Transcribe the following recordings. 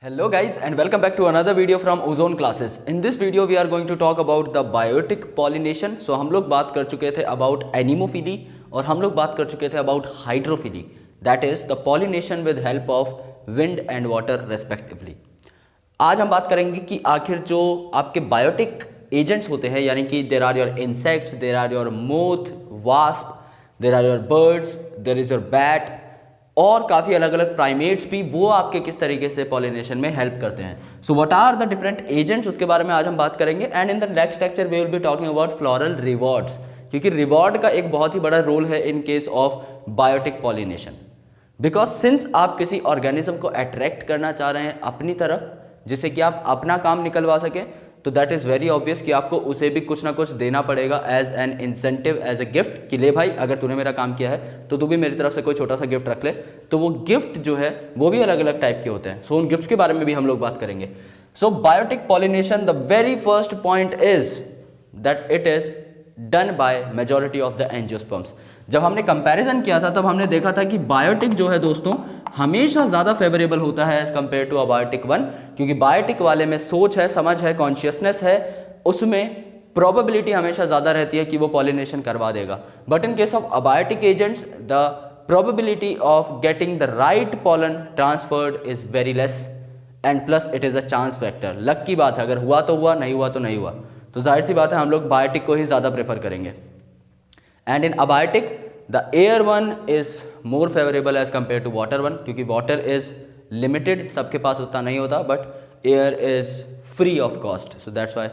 Hello guys and welcome back to another video from Ozone Classes. In this video we are going to talk about the biotic pollination. So हम लोग बात कर चुके थे about anemophily और हम लोग बात कर चुके थे about hydrophily, that is the pollination with help of wind and water respectively. आज हम बात करेंगे कि आखिर जो आपके बायोटिक एजेंट्स होते हैं, यानी कि there are your insects, there are your moth, wasp, there are your birds, there is your bat और काफ़ी अलग अलग प्राइमेट्स भी, वो आपके किस तरीके से पॉलिनेशन में हेल्प करते हैं. So what are the different agents, उसके बारे में आज हम बात करेंगे. And in the next lecture we will be talking about floral rewards, क्योंकि रिवॉर्ड का एक बहुत ही बड़ा रोल है in case of biotic pollination. Because since आप किसी ऑर्गेनिज्म को अट्रैक्ट करना चाह रहे हैं अपनी तरफ, जिससे कि आप अपना काम निकलवा सकें, तो दैट इज़ वेरी ऑब्वियस कि आपको उसे भी कुछ ना कुछ देना पड़ेगा as an incentive, as a gift, कि ले भाई अगर तूने मेरा काम किया है तो तू भी मेरी तरफ से कोई छोटा सा गिफ्ट रख ले. तो वो गिफ्ट जो है वो भी अलग अलग टाइप के होते हैं. सो उन गिफ्ट्स के बारे में भी हम लोग बात करेंगे. So biotic pollination, the very first point is that it is done by majority of the angiosperms. जब हमने कंपैरिजन किया था तब हमने देखा था कि बायोटिक जो है दोस्तों हमेशा ज़्यादा फेवरेबल होता है as compare to abiotic one, क्योंकि बायोटिक वाले में सोच है, समझ है, कॉन्शियसनेस है, उसमें प्रोबेबिलिटी हमेशा ज़्यादा रहती है कि वो पॉलिनेशन करवा देगा. But in case of abiotic agents the probability of getting the right pollen transferred is very less and plus it is a chance factor. Luck की बात है, अगर हुआ तो हुआ, नहीं हुआ तो नहीं हुआ. तो जाहिर सी बात है हम लोग बायोटिक को ही ज़्यादा प्रेफर करेंगे. And in abiotic the air one is more favourable as compare to water one, क्योंकि वाटर इज लिमिटेड, सबके पास उतना नहीं होता, but air is free of cost. So that's why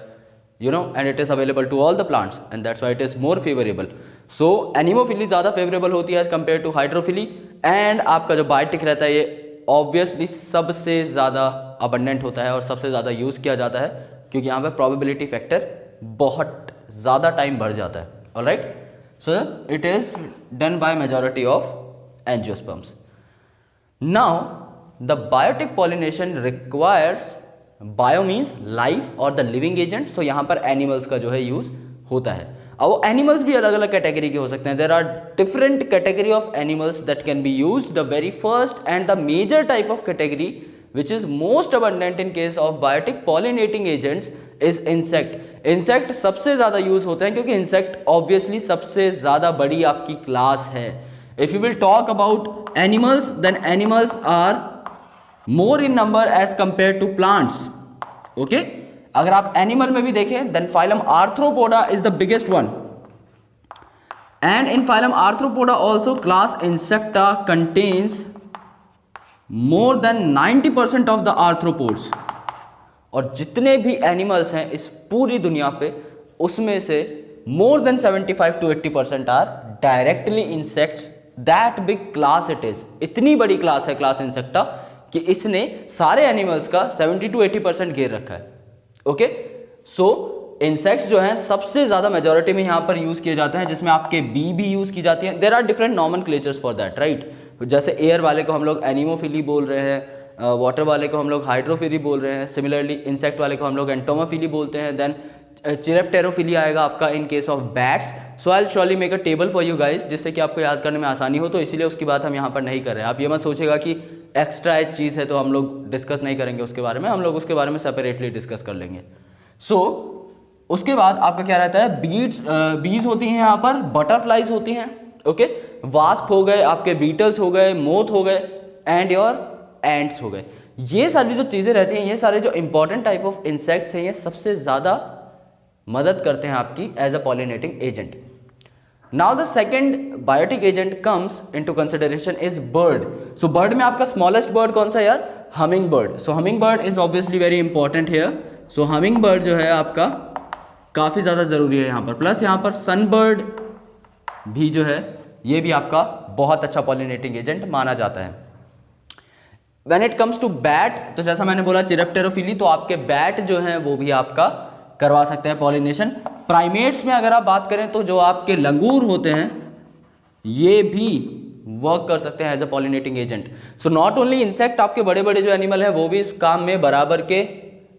you know, and it is available to all the plants and that's why it is more favourable. So anemophily ज़्यादा favourable होती है as compare to hydrophily. And आपका जो biotic रहता है ये obviously सबसे ज़्यादा अबंडेंट होता है और सबसे ज़्यादा यूज़ किया जाता है, क्योंकि यहाँ पर प्रोबेबिलिटी फैक्टर बहुत ज़्यादा टाइम बढ़ जाता है. Alright, so it is done by majority of angiosperms. Now the biotic pollination requires, bio means life or the living agent, so यहाँ पर animals का जो है यूज होता है. अब वो एनिमल्स भी अलग अलग कैटेगरी के हो सकते हैं. There are different category of animals that can be use. The very first and the major type of category which is most abundant in case of biotic pollinating agents is insect. Insect सबसे ज़्यादा use होते हैं क्योंकि insect obviously सबसे ज़्यादा बड़ी आपकी class है. If you will talk about animals then animals are more in number as compare to plants. Okay, अगर आप एनिमल में भी देखें then phylum arthropoda is the biggest one. And in phylum arthropoda also class insecta contains more than 90% of the arthropods. और जितने भी animals हैं इस पूरी दुनिया पे, उसमें से more than 75 to 80% are directly insects. That big class it is. इतनी बड़ी क्लास है क्लास इंसेक्टा कि इसने सारे एनिमल्स का 70 to 80% घेर रखा है. ओके, सो इंसेक्ट्स जो हैं सबसे ज़्यादा मेजोरिटी में यहाँ पर यूज़ किए जाते हैं, जिसमें आपके बी भी यूज़ की जाती हैं. There are different nomenclatures for that, right. जैसे एयर वाले को हम लोग एनिमोफिली बोल रहे हैं, वाटर वाले को हम लोग हाइड्रोफिली बोल रहे हैं, सिमिलरली इंसेक्ट वाले को हम लोग एंटोमोफिली बोलते हैं. देन चिरेप्टेरोफिली आएगा आपका इन case of bats. So I will surely make a table for you guys, जिससे कि आपको याद करने में आसानी हो, तो इसीलिए उसकी बात हम यहाँ पर नहीं कर रहे हैं. आप ये मत सोचेगा कि एक्स्ट्रा एक चीज़ है तो हम लोग डिस्कस नहीं करेंगे उसके बारे में, हम लोग उसके बारे में सेपरेटली डिस्कस कर लेंगे. सो उसके बाद आपका क्या रहता है, बीज होती हैं यहाँ पर, बटरफ्लाइज होती हैं. ओके, वास्प हो गए, आपके बीटल्स हो गए, मोथ हो गए, एंड योर एंट्स हो गए. ये सारी जो चीज़ें रहती हैं, ये सारे जो इंपॉर्टेंट टाइप ऑफ इंसेक्ट्स हैं, ये सबसे ज़्यादा मदद करते हैं आपकी as a pollinating agent. Now the second biotic agent comes into consideration is bird. So bird में आपका स्मॉलेस्ट बर्ड कौन सा यार, humming bird. So humming bird is obviously very important here. So humming bird जो है आपका काफ़ी ज़्यादा ज़रूरी है यहाँ पर. प्लस यहाँ पर सनबर्ड भी जो है ये भी आपका बहुत अच्छा पॉलिनेटिंग एजेंट माना जाता है. When it comes to bat, तो जैसा मैंने बोला चिरेप्टेरोफिली, तो आपके बैट जो हैं वो भी आपका करवा सकते हैं पॉलिनेशन. प्राइमेट्स में अगर आप बात करें तो जो आपके लंगूर होते हैं ये भी वर्क कर सकते हैं as a pollinating agent. So not only insect, आपके बड़े बड़े जो एनिमल हैं वो भी इस काम में बराबर के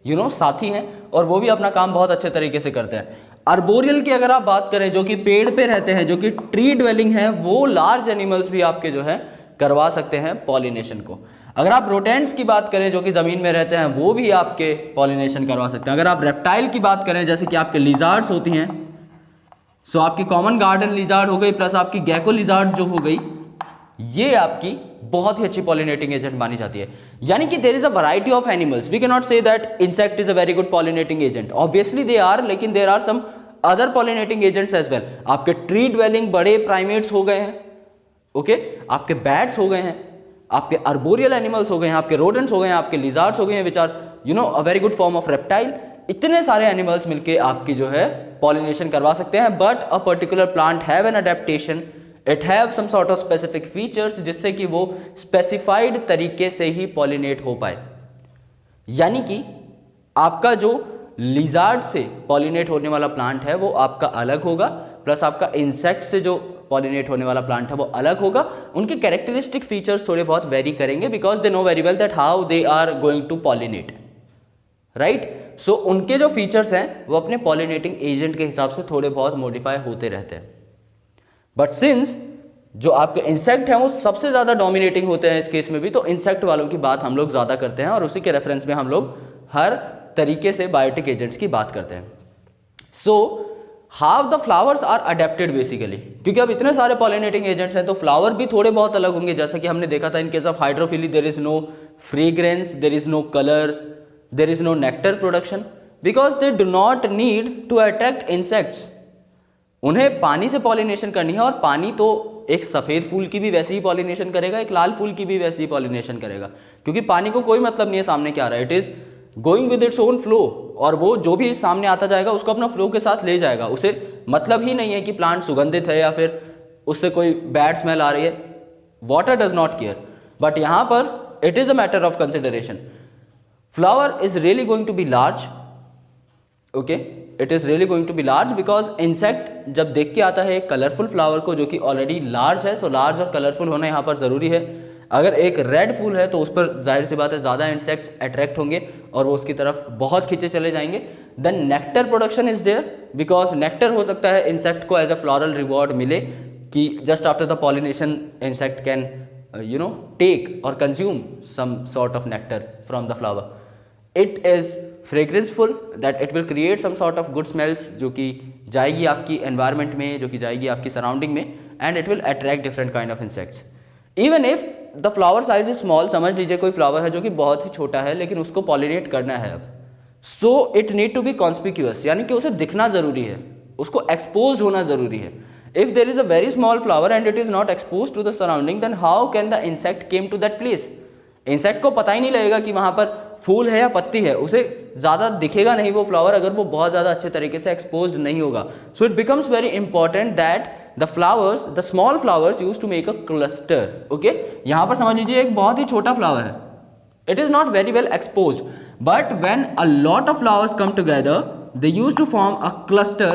साथी हैं और वो भी अपना काम बहुत अच्छे तरीके से करते हैं. अर्बोरियल की अगर आप बात करें, जो कि पेड़ पे रहते हैं, जो कि ट्री ड्वेलिंग है, वो लार्ज एनिमल्स भी आपके जो है करवा सकते हैं पॉलिनेशन को. अगर आप रोडेंट्स की बात करें जो कि ज़मीन में रहते हैं, वो भी आपके पॉलिनेशन करवा सकते हैं। अगर आप रेप्टाइल की बात करें जैसे कि आपके लिजार्ड्स होती हैं, सो आपकी कॉमन गार्डन लिजार्ड हो गई प्लस आपकी गेको लिजार्ड जो हो गई, ये आपकी बहुत ही अच्छी पॉलिनेटिंग एजेंट मानी जाती है। यानी कि there is a variety of animals, we can not say that insect is a very good pollinating agent, obviously they are, लेकिन there are some other pollinating agents as well. आपके tree dwelling बड़े primates हो गए हैं, okay, आपके bats हो गए हैं, आपके अर्बोरियल एनिमल्स हो गए हैं, आपके रोडेंट्स हो गए हैं, आपके लिजार्ड्स हो गए हैं which are a very good form of reptile. इतने सारे एनिमल्स मिलके आपकी जो है पॉलिनेशन करवा सकते हैं। But a particular plant have an adaptation, it have some sort of specific features जिससे कि वो स्पेसिफाइड तरीके से ही पॉलिनेट हो पाए। यानी कि आपका जो लिजार्ड से पॉलिनेट होने वाला प्लांट है वो आपका अलग होगा, प्लस आपका इंसेक्ट से जो पॉलिनेट होने वाला प्लांट है वो अलग होगा। उनके कैरेक्टरिस्टिक फीचर्स थोड़े बहुत वेरी करेंगे because they know very well that how they are going to pollinate, right. So उनके जो फीचर्स हैं वो अपने पॉलिनेटिंग एजेंट के हिसाब से थोड़े बहुत मॉडिफाई होते रहते हैं। बट सिंस जो आपके इंसेक्ट हैं वो सबसे ज़्यादा डोमिनेटिंग होते हैं इस केस में भी, तो इंसेक्ट वालों की बात हम लोग ज़्यादा करते हैं और उसी के रेफरेंस में हम लोग हर तरीके से बायोटिक एजेंट्स की बात करते हैं। So how the flowers are adapted basically, क्योंकि अब इतने सारे पॉलिनेटिंग एजेंट्स हैं तो फ्लावर भी थोड़े बहुत अलग होंगे। जैसा कि हमने देखा था in case of hydrophily there is no fragrance, there is no colour, there is no nectar production because they do not need to attract insects. उन्हें पानी से पॉलिनेशन करनी है और पानी तो एक सफ़ेद फूल की भी वैसे ही पॉलिनेशन करेगा, एक लाल फूल की भी वैसे ही पॉलिनेशन करेगा, क्योंकि पानी को कोई मतलब नहीं है सामने क्या आ रहा है, it is going with its own flow, और वो जो भी सामने आता जाएगा उसको अपना फ्लो के साथ ले जाएगा। उसे मतलब ही नहीं है कि प्लांट सुगंधित है या फिर उससे कोई बैड स्मेल आ रही है, water does not care. But यहाँ पर it is a matter of consideration, flower is really going to be large, okay, it is really going to be large because insect जब देख के आता है एक कलरफुल फ्लावर को जो कि ऑलरेडी लार्ज है, सो लार्ज और कलरफुल होना यहाँ पर ज़रूरी है। अगर एक रेड फूल है तो उस पर जाहिर सी बात है ज़्यादा इंसेक्ट्स अट्रैक्ट होंगे और वो उसकी तरफ बहुत खींचे चले जाएंगे। Then nectar production is there because nectar हो सकता है इंसेक्ट को एज अ फ्लोरल रिवॉर्ड मिले कि just after the pollination insect can take और consume some sort of nectar from the flower. It is fragranceful that it will create some sort of good smells जो कि जाएगी आपकी environment में, जो कि जाएगी आपकी सराउंडिंग में, and it will attract different kind of insects. Even if the flower size is small, समझ लीजिए कोई फ्लावर है जो कि बहुत ही छोटा है लेकिन उसको पॉलिनेट करना है अब, so it need to be conspicuous, यानी कि उसे दिखना ज़रूरी है, उसको एक्सपोज होना ज़रूरी है। If there is a very small flower and it is not expose to the surrounding then how can the insect came to that place. Insect को पता ही नहीं लगेगा कि वहाँ पर फूल है या पत्ती है, उसे ज़्यादा दिखेगा नहीं वो फ्लावर अगर वो बहुत ज़्यादा अच्छे तरीके से एक्सपोज नहीं होगा। So it becomes very important that the flowers, the small flowers used to make a cluster, okay? यहाँ पर समझ लीजिए एक बहुत ही छोटा फ्लावर है, it is not very well exposed, but when a lot of flowers come together they used to form a cluster,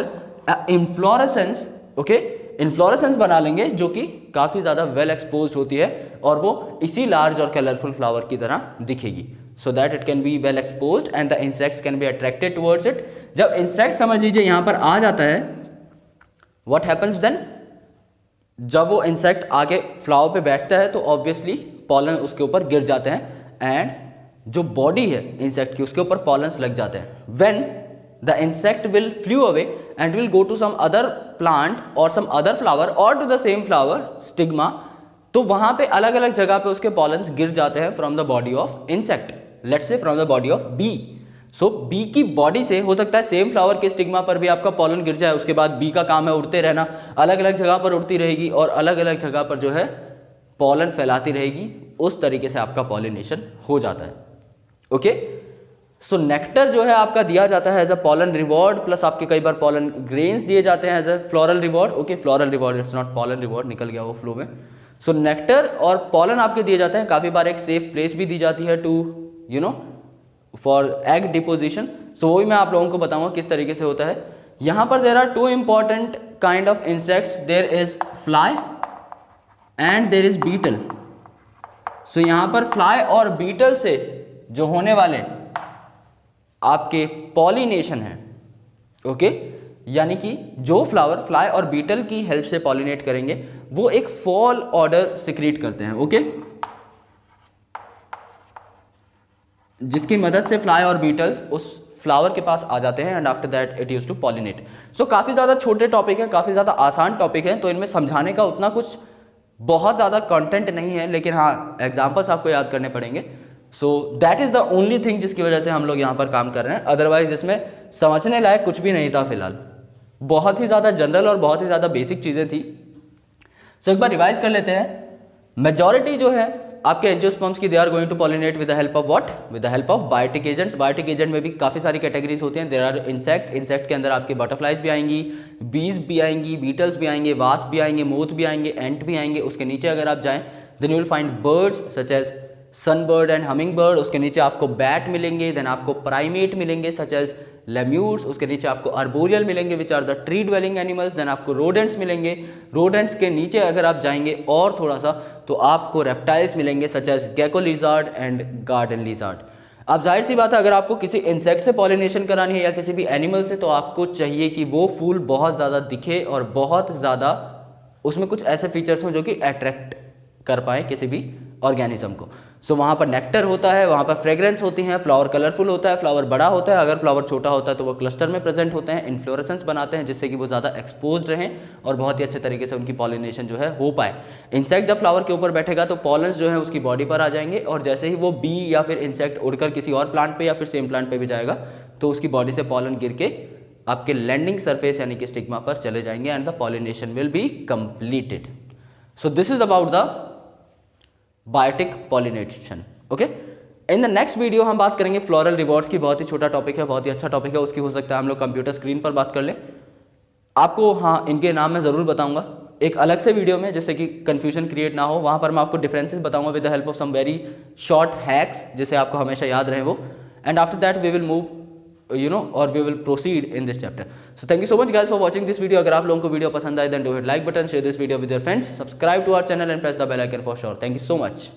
a inflorescence, okay? inflorescence बना लेंगे जो कि काफ़ी ज़्यादा well exposed होती है और वो इसी large और colorful flower की तरह दिखेगी, so that it can be well exposed and the insects can be attracted towards it। जब insect समझ लीजिए यहाँ पर आ जाता है, What happens then? जब वो इंसेक्ट आके फ्लावर पे बैठता है तो ऑब्वियसली पॉलन उसके ऊपर गिर जाते हैं एंड जो बॉडी है इंसेक्ट की उसके ऊपर पॉलन्स लग जाते हैं। When the insect will flew away and will go to some other plant or some other flower or to the same flower stigma, तो वहाँ पे अलग अलग जगह पे उसके पॉलन्स गिर जाते हैं from the body of insect, let's say from the body of bee। So bee की बॉडी से हो सकता है सेम फ्लावर के स्टिग्मा पर भी आपका पॉलन गिर जाए, उसके बाद बी का काम है उड़ते रहना, अलग अलग जगह पर उड़ती रहेगी और अलग अलग जगह पर जो है पॉलन फैलाती रहेगी, उस तरीके से आपका पॉलिनेशन हो जाता है, ओके। सो नेक्टर जो है आपका दिया जाता है as a pollen reward, plus आपके कई बार पॉलन ग्रेन्स दिए जाते हैं as a floral reward, okay, floral reward, it's not pollen reward, निकल गया वो फ्लो में। सो नेक्टर और पॉलन आपके दिए जाते हैं, काफ़ी बार एक सेफ प्लेस भी दी जाती है टू फॉर एग डिपोजिशन। सो वही मैं आप लोगों को बताऊंगा किस तरीके से होता है। यहाँ पर there are two important kind of insects, there is fly and there is beetle. So यहाँ पर फ्लाई और बीटल से जो होने वाले आपके पॉलिनेशन है, ओके, यानी कि जो फ्लावर फ्लाई और बीटल की हेल्प से पॉलिनेट करेंगे वो एक फॉल ऑर्डर सिक्रीट करते हैं, ओके। जिसकी मदद से फ्लाई और बीटल्स उस फ्लावर के पास आ जाते हैं and after that it use to pollinate. So काफ़ी ज़्यादा छोटे टॉपिक हैं, काफ़ी ज़्यादा आसान टॉपिक हैं, तो इनमें समझाने का उतना कुछ बहुत ज़्यादा कंटेंट नहीं है, लेकिन हाँ एग्जाम्पल्स आपको याद करने पड़ेंगे। So that is the only thing जिसकी वजह से हम लोग यहाँ पर काम कर रहे हैं, अदरवाइज इसमें समझने लायक कुछ भी नहीं था फिलहाल। बहुत ही ज़्यादा जनरल और बहुत ही ज़्यादा बेसिक चीज़ें थी। सो एक बार रिवाइज कर लेते हैं। मेजॉरिटी जो है आपके एंजियोस्पर्म्स की they are going to pollinate with the help of what, with the help of biotic agents. Biotic agent में भी काफ़ी सारी कैटेगरीज होती हैं। देयर आर इंसेक्ट, इंसेक्ट के अंदर आपके बटरफ्लाइज भी आएंगी, बीज भी आएंगी, बीटल्स भी आएंगे, वास्प भी आएंगे, मोथ भी आएंगे, एंट भी आएंगे। उसके नीचे अगर आप जाएं then you will find birds such as sunbird and humming bird. उसके नीचे आपको बैट मिलेंगे, देन आपको प्राइमेट मिलेंगे सच एज लेम्यूर्स। उसके नीचे आपको अर्बोरियल मिलेंगे which are the tree dwelling animals. Then आपको रोडेंट्स मिलेंगे। रोडेंट्स के नीचे अगर आप जाएंगे और थोड़ा सा तो आपको रेप्टाइल्स मिलेंगे such as gecko lizard and garden lizard. अब जाहिर सी बात है अगर आपको किसी इंसेक्ट से पॉलिनेशन करानी है या किसी भी एनिमल से, तो आपको चाहिए कि वो फूल बहुत ज़्यादा दिखे और बहुत ज़्यादा उसमें कुछ ऐसे फीचर्स हों जो कि अट्रैक्ट कर पाएँ किसी भी ऑर्गेनिज्म को। सो वहाँ पर नेक्टर होता है, वहाँ पर फ्रेग्रेंस होती हैं, फ्लावर कलरफुल होता है, फ्लावर बड़ा होता है, अगर फ्लावर छोटा होता है तो वो क्लस्टर में प्रेजेंट होते हैं, इन्फ्लोरेसेंस बनाते हैं जिससे कि वो ज़्यादा एक्सपोज्ड रहें और बहुत ही अच्छे तरीके से उनकी पॉलिनेशन जो है हो पाए। इंसेक्ट जब फ्लावर के ऊपर बैठेगा तो पॉलन्स जो है उसकी बॉडी पर आ जाएंगे और जैसे ही वो बी या फिर इंसेक्ट उड़कर किसी और प्लांट पर या फिर सेम प्लांट पर भी जाएगा तो उसकी बॉडी से पॉलन गिर के आपके लैंडिंग सरफेस यानी कि स्टिग्मा पर चले जाएंगे and the pollination will be completed. So this is about the biotic pollination. Okay, in the next video हम बात करेंगे फ्लोरल रिवॉर्ड्स की। बहुत ही छोटा टॉपिक है, बहुत ही अच्छा टॉपिक है, उसकी हो सकता है हम लोग कंप्यूटर स्क्रीन पर बात कर लें। आपको हाँ इनके नाम मैं ज़रूर बताऊंगा एक अलग से वीडियो में, जिससे कि कंफ्यूजन क्रिएट ना हो। वहाँ पर मैं आपको डिफरेंसेस बताऊंगा with the help of some very short hacks जिसे आपको हमेशा याद रहे वो। And after that we will move और we will proceed in this chapter. So thank you so much guys for watching this video. अगर आप लोगों को वीडियो पसंद आए then do hit like button, share this video with your friends, subscribe to our channel and press the bell icon for sure. Thank you so much.